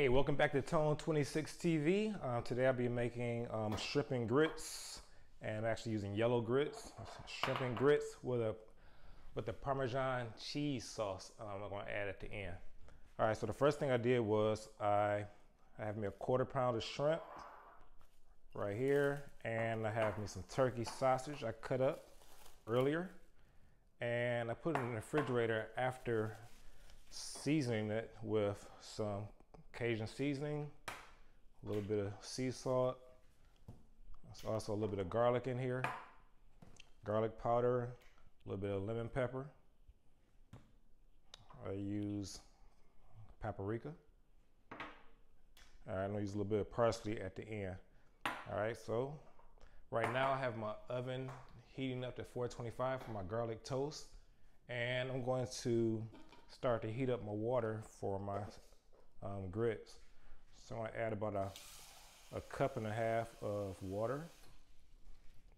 Hey, welcome back to Tone 26 TV. Today I'll be making shrimp and grits, and I'm actually using yellow grits, shrimp and grits with the Parmesan cheese sauce I'm going to add at the end. All right, so the first thing I did was I have me a quarter pound of shrimp right here, and I have me some turkey sausage I cut up earlier, and I put it in the refrigerator after seasoning it with some Cajun seasoning, a little bit of sea salt. There's also a little bit of garlic in here, garlic powder, a little bit of lemon pepper. I use paprika. All right, I'm gonna use a little bit of parsley at the end. All right, so right now I have my oven heating up to 425 for my garlic toast, and I'm going to start to heat up my water for my grits. So I add about a cup and a half of water.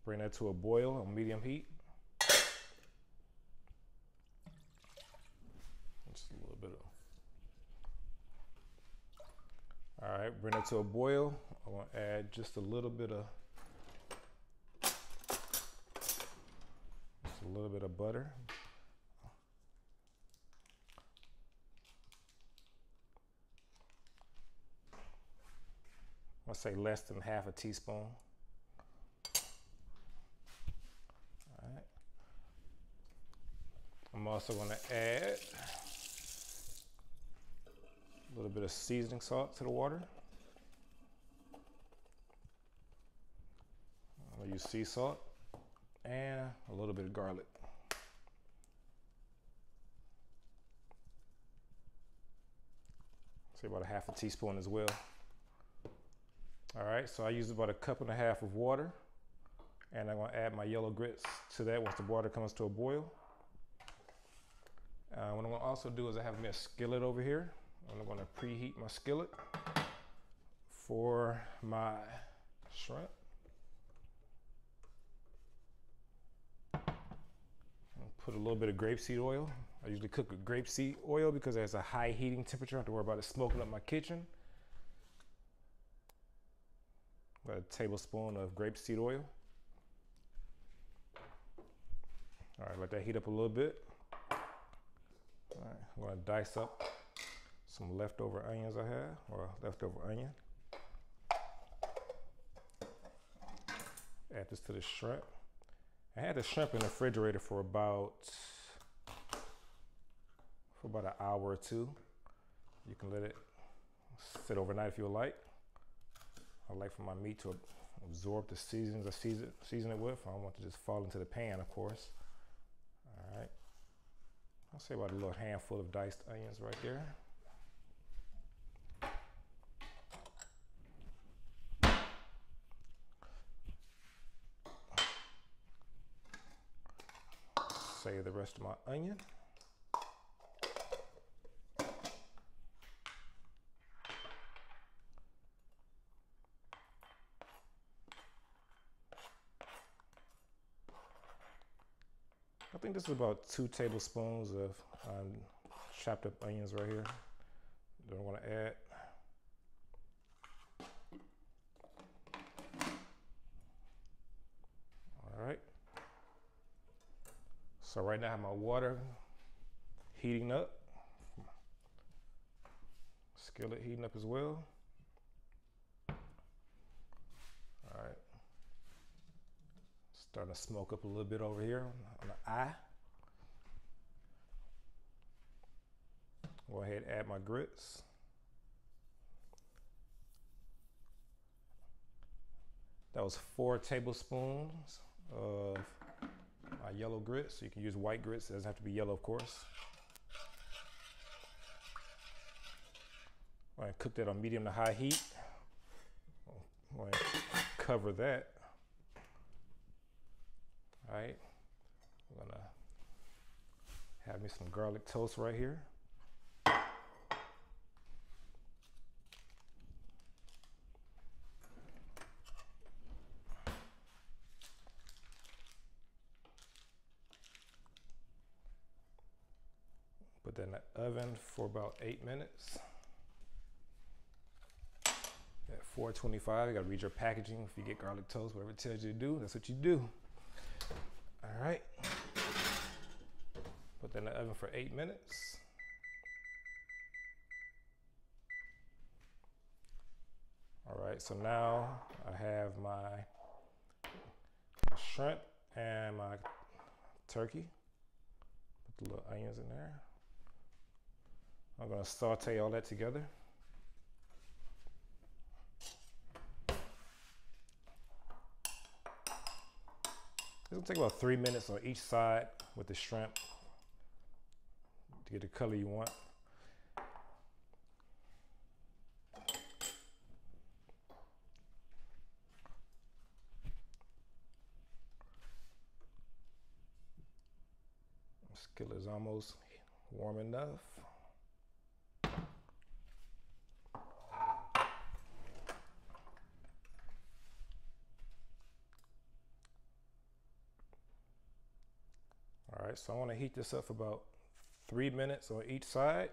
Bring that to a boil on medium heat. Just a little bit of. All right, bring that to a boil. I want to add just a little bit of butter. I'll say less than half a teaspoon. All right. I'm also going to add a little bit of seasoning salt to the water. I'm going to use sea salt and a little bit of garlic. Say about a half a teaspoon as well. All right, so I use about a cup and a half of water, and I'm gonna add my yellow grits to that once the water comes to a boil. What I'm gonna also do is I have me a skillet over here. I'm gonna preheat my skillet for my shrimp. Put a little bit of grapeseed oil. I usually cook with grapeseed oil because it has a high heating temperature. I don't have to worry about it smoking up my kitchen. About a tablespoon of grapeseed oil. All right, let that heat up a little bit. All right, I'm gonna dice up some leftover onions I have, or leftover onion. Add this to the shrimp. I had the shrimp in the refrigerator for about an hour or two. You can let it sit overnight if you would like. I like for my meat to absorb the seasonings I season it with. I don't want to just fall into the pan, of course. All right. I'll say about a little handful of diced onions right there. Save the rest of my onion. I think this is about 2 tablespoons of chopped up onions right here that I'm going to add. All right. So right now I have my water heating up. Skillet heating up as well. All right. Starting to smoke up a little bit over here on the eye. Go ahead and add my grits. That was 4 tablespoons of my yellow grits. You can use white grits, it doesn't have to be yellow, of course. I'm going to cook that on medium to high heat. I'm going to cover that. All right, I'm gonna have me some garlic toast right here. Put that in the oven for about 8 minutes. $4.25. You gotta read your packaging. If you get garlic toast, whatever it tells you to do, that's what you do. All right. Put that in the oven for 8 minutes. All right, so now I have my shrimp and my turkey. Put the little onions in there. I'm gonna saute all that together. It'll take about 3 minutes on each side with the shrimp to get the color you want. The skillet is almost warm enough. All right, so I want to heat this up for about 3 minutes on each side,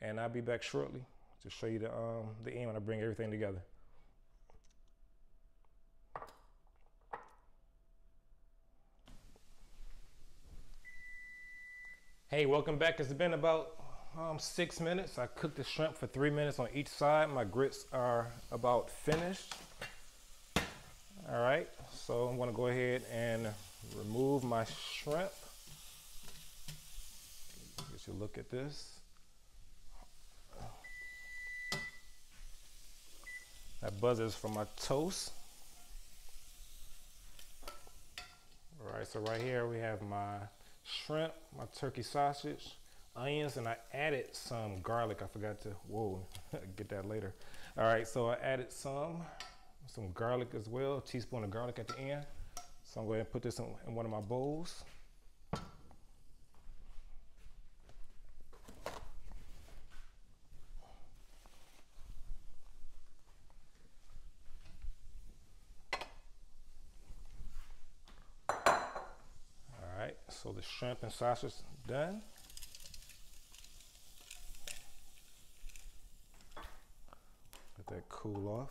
and I'll be back shortly to show you the end when I bring everything together. Hey, welcome back. It's been about 6 minutes. I cooked the shrimp for 3 minutes on each side. My grits are about finished. All right, so I'm gonna go ahead and remove my shrimp. Get you a look at this. That buzzer is from my toast. All right, so right here we have my shrimp, my turkey sausage, onions, and I added some garlic. I forgot to, get that later. All right, so I added some garlic as well, a teaspoon of garlic at the end. So I'm going to put this in one of my bowls. So the shrimp and sausage done. Let that cool off.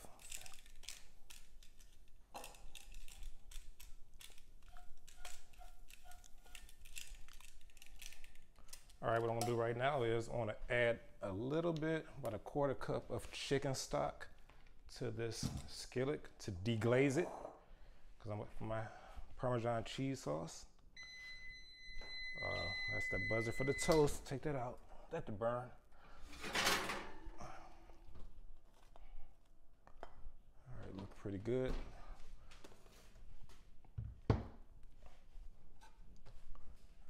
All right, what I'm gonna do right now is I wanna add a little bit, about a quarter cup of chicken stock to this skillet to deglaze it, because I'm for my Parmesan cheese sauce. That's the buzzer for the toast. Take that out. Let that burn. All right, look pretty good.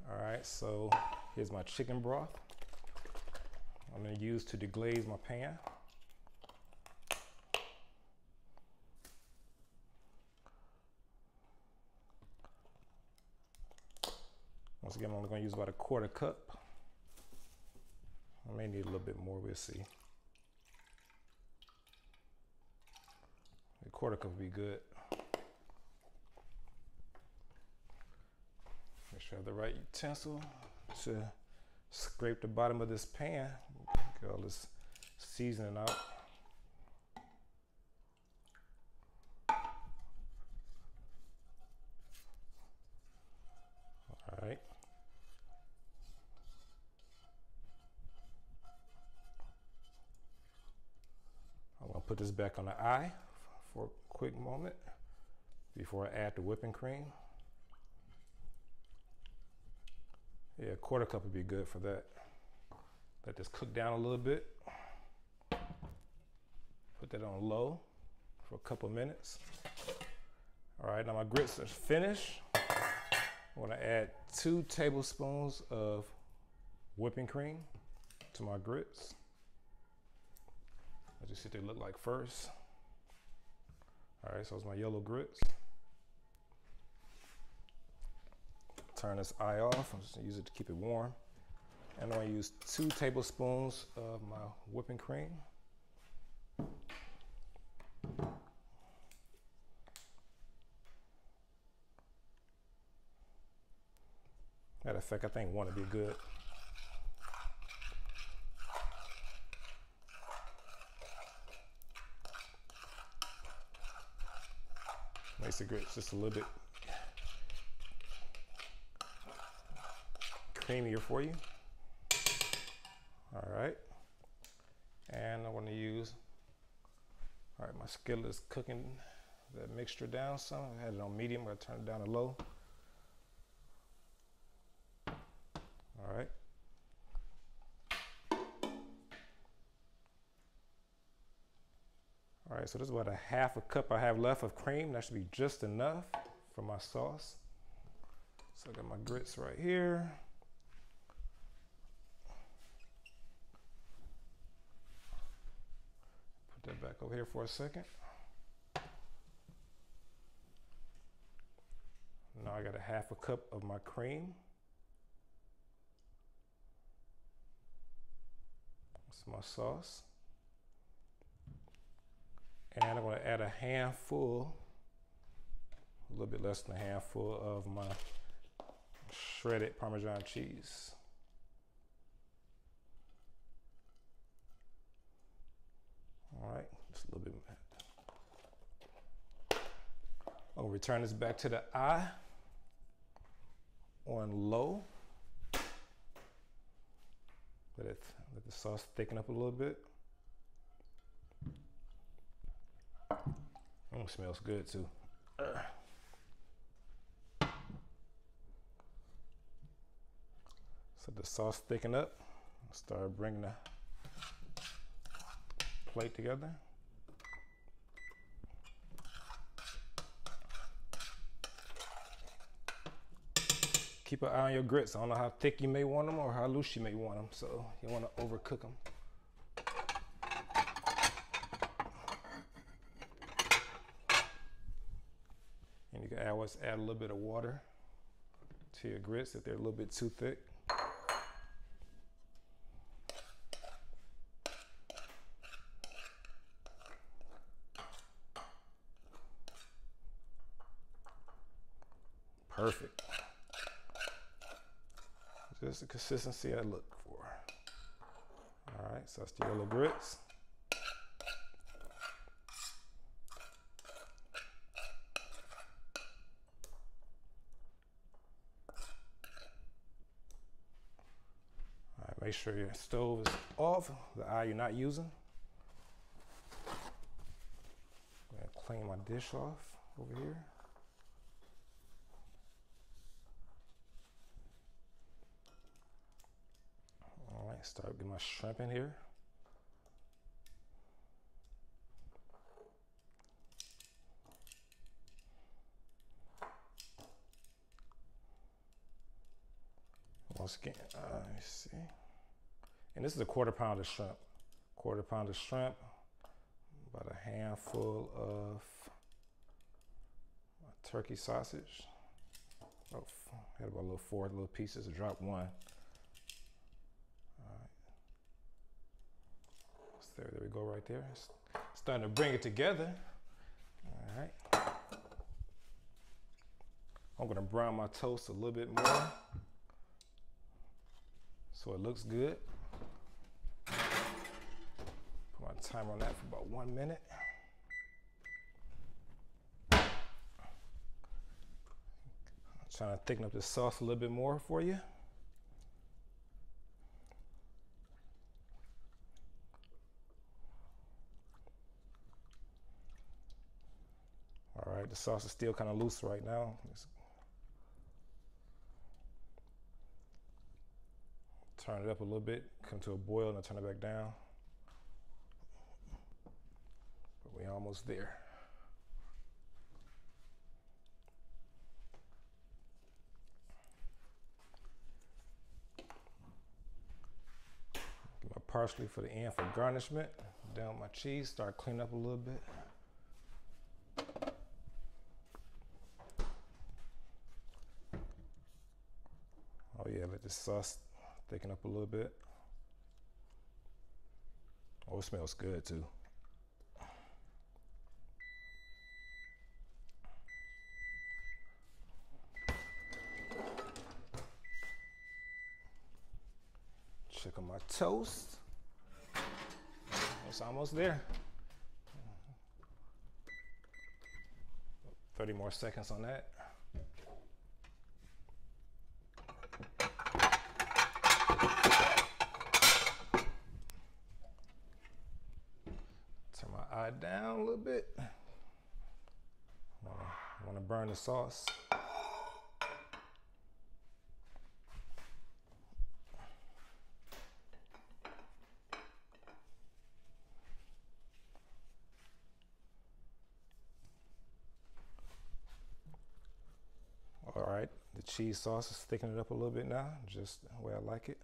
All right, so here's my chicken broth I'm going to use to deglaze my pan. Once again, I'm only going to use about a quarter cup. I may need a little bit more, we'll see. A quarter cup would be good. Make sure I have the right utensil to scrape the bottom of this pan. Get all this seasoning out. All right. I'm gonna put this back on the eye for a quick moment before I add the whipping cream. Yeah, a quarter cup would be good for that. Let this cook down a little bit. Put that on low for a couple minutes. All right, now my grits are finished. I'm gonna add 2 tablespoons of whipping cream to my grits. Let's just see what they look like first. All right, so it's my yellow grits. Turn this eye off. I'm just gonna use it to keep it warm. And I'm gonna use 2 tablespoons of my whipping cream. Matter of fact, I think 1 would be good. Makes the grits just a little bit creamier for you. All right. And I want to use, all right, my skillet is cooking that mixture down some. I had it on medium, but I turned it down to low. All right. All right, so this is about a half a cup I have left of cream. That should be just enough for my sauce. So I got my grits right here. Put that back over here for a second. Now I got a half a cup of my cream. That's my sauce. And I'm going to add a handful, a little bit less than a handful of my shredded Parmesan cheese. All right, just a little bit. I'm going to return this back to the eye on low. Let the sauce thicken up a little bit. Smells good too. So the sauce thicken up. Start bringing the plate together. Keep an eye on your grits. I don't know how thick you may want them or how loose you may want them, so you don't want to overcook them. And you can always add a little bit of water to your grits if they're a little bit too thick. Perfect. Just the consistency I look for. All right, so that's the yellow grits. All right, make sure your stove is off, the eye you're not using. I'm gonna clean my dish off over here. Start getting my shrimp in here. Once again, let me see. And this is a quarter pound of shrimp. Quarter pound of shrimp, about a handful of my turkey sausage. Oh, I had about four little pieces. I dropped one. There we go, right there. It's starting to bring it together. All right. I'm gonna brown my toast a little bit more so it looks good. Put my timer on that for about 1 minute. I'm trying to thicken up the sauce a little bit more for you. All right, the sauce is still kind of loose right now. Turn it up a little bit, come to a boil, and I turn it back down. But we're almost there. Get my parsley for the end for garnishment. Down my cheese, start cleaning up a little bit. Oh yeah, let the sauce thicken up a little bit. Oh, it smells good too. Check on my toast. It's almost there. 30 more seconds on that. Turn my eye down a little bit. I want to burn the sauce. All right, the cheese sauce is thickening it up a little bit now, just the way I like it.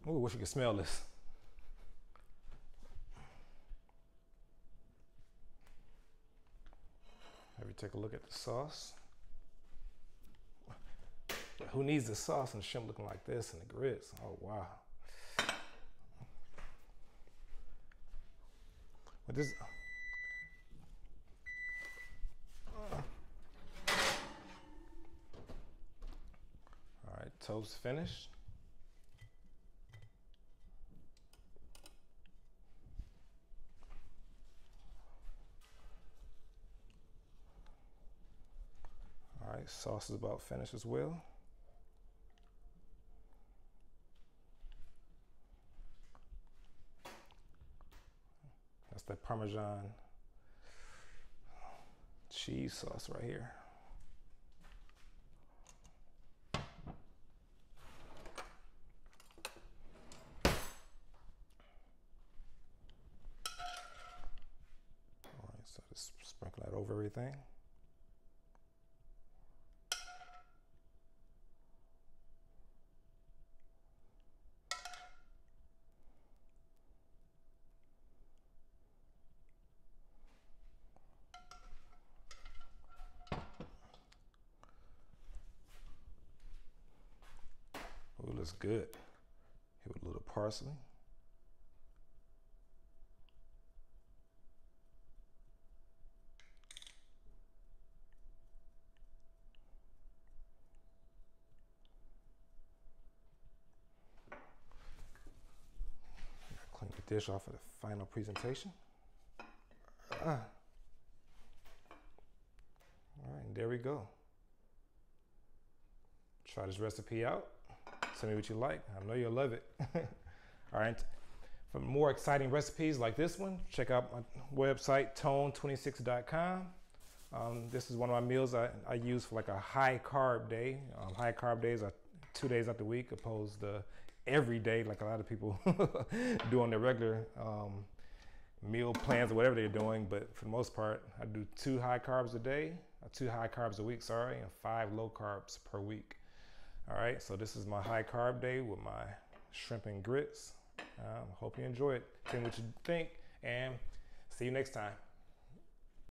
Ooh, wish you could smell this. Have you take a look at the sauce? Who needs the sauce and the shrimp looking like this and the grits? Oh, wow. But this, all right, toast finished. All right, sauce is about finished as well. That's the Parmesan cheese sauce right here. All right, so just sprinkle that over everything. Ooh, looks good. Here with a little parsley. Clean the dish off for the final presentation. All right, and there we go. Try this recipe out. Tell me what you like. I know you'll love it. All right. For more exciting recipes like this one, check out my website, tone26.com. This is one of my meals I use for like a high carb day. High carb days are 2 days out the week, opposed to every day, like a lot of people do on their regular meal plans or whatever they're doing. But for the most part, I do 2 high carbs a day, 2 high carbs a week, sorry, and 5 low carbs per week. All right, so this is my high carb day with my shrimp and grits. Hope you enjoy it. Tell me what you think, and see you next time.